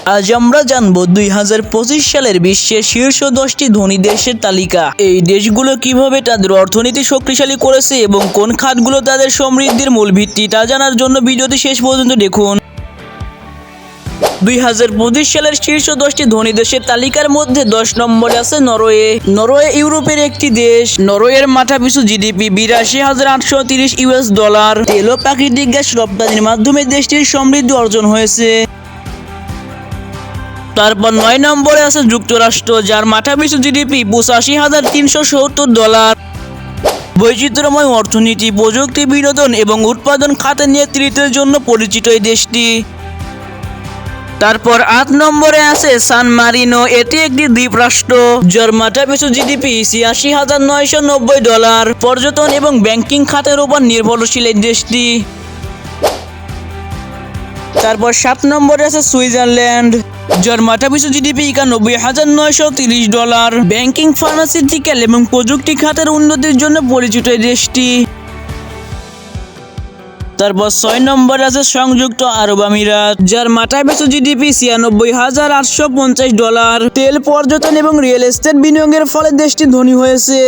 আজ আমরা জানবো 2025 সালের বিশ্বের শীর্ষ 10টি ধনী দেশের তালিকা। এই দেশগুলো কিভাবে তাদের অর্থনীতি শক্তিশালী করেছে এবং কোন খাতগুলো তাদের সমৃদ্ধির মূল ভিত্তি তা জানার জন্য ভিডিওটি শেষ পর্যন্ত দেখুন। 2025 সালের শীর্ষ 10টি ধনী দেশের তালিকার মধ্যে 10 নম্বরে আছে নরওয়ে। নরওয়ে ইউরোপের একটি দেশ। নরওয়ের মাথাপিছু জিডিপি 82,830 ইউএস ডলার। তেল ও প্রাকৃতিক গ্যাস রপ্তানির মাধ্যমে দেশটির সমৃদ্ধি অর্জন হয়েছে। তারপর 9 নম্বরে আছে যুক্তরাষ্ট্র, যার মাথাপিছু জিডিপি 85,370 ডলার। বৈচিত্র্যময় অর্থনীতি, প্রযুক্তি, বিনোদন এবং উৎপাদন খাতে নেতৃত্বের জন্য পরিচিত এই দেশটি। তারপর 8 নম্বরে আছে সান মারিনো। এটি একটি দ্বীপরাষ্ট্র, যার মাথাপিছু জিডিপি 86,990 ডলার। পর্যটন এবং ব্যাংকিং খাতের উপর নির্ভরশীল এই দেশটি। তারপর 7 নম্বরে আছে সুইজারল্যান্ড, যার মাথাপিছু জিডিপি 91,930 ডলার। ব্যাংকিং, ফার্মাসিউটিক্যাল এবং প্রযুক্তি খাতের উন্নতির জন্য পরিচিত এই দেশটি। তারপর 6 নম্বরে আছে সংযুক্ত আরব আমিরাত, যার মাথাপিছু জিডিপি 96,850 ডলার। তেল, পর্যটন এবং রিয়েল এস্টেট বিনিয়োগের ফলে দেশটি ধনী হয়েছে।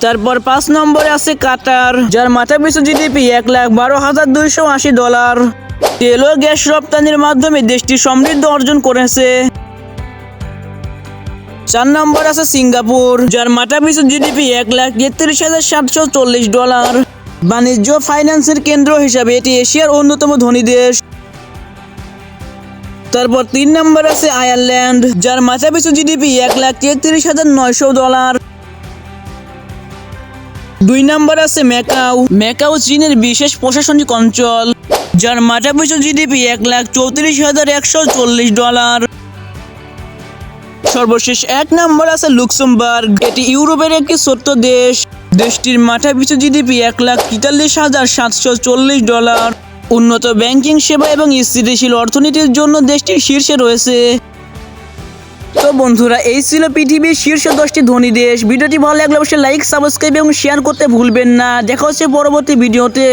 তারপর 5 নম্বরে আছে কাতার, যার মাথাপিছু জিডিপি 1,12,280 ডলার। তেল ও গ্যাস রপ্তানির মাধ্যমে দেশটি সমৃদ্ধি অর্জন করেছে। 4 নম্বর আছে সিঙ্গাপুর, যার মাথাপিছু জিডিপি 1,33,740 ডলার। বাণিজ্য ও ফাইন্যান্সের কেন্দ্র হিসাবে এটি এশিয়ার অন্যতম ধনী দেশ। তারপর 3 নম্বর আছে আয়ারল্যান্ড, যার মাথাপিছু জিডিপি 1,33,900 ডলার। 2 নম্বর আছে ম্যাকাও। ম্যাকাও চীনের বিশেষ প্রশাসনিক অঞ্চল, যার মাথাপিছু জিডিপি 1,34,140 ডলার। সর্বশেষ 1 নম্বর আছে লুক্সেমবার্গ। এটি ইউরোপের একটি ছোট্ট দেশ। দেশটির মাথাপিছু জিডিপি 1,43,740 ডলার। উন্নত ব্যাংকিং সেবা এবং স্থিতিশীল অর্থনীতির জন্য দেশটি শীর্ষে রয়েছে। তো বন্ধুরা, এই ছিল পৃথিবীর শীর্ষ 10টি ধনী দেশ। ভিডিওটি ভালো লাগলে অবশ্যই লাইক, সাবস্ক্রাইব এবং শেয়ার করতে ভুলবেন না। দেখা হচ্ছে পরবর্তী ভিডিওতে।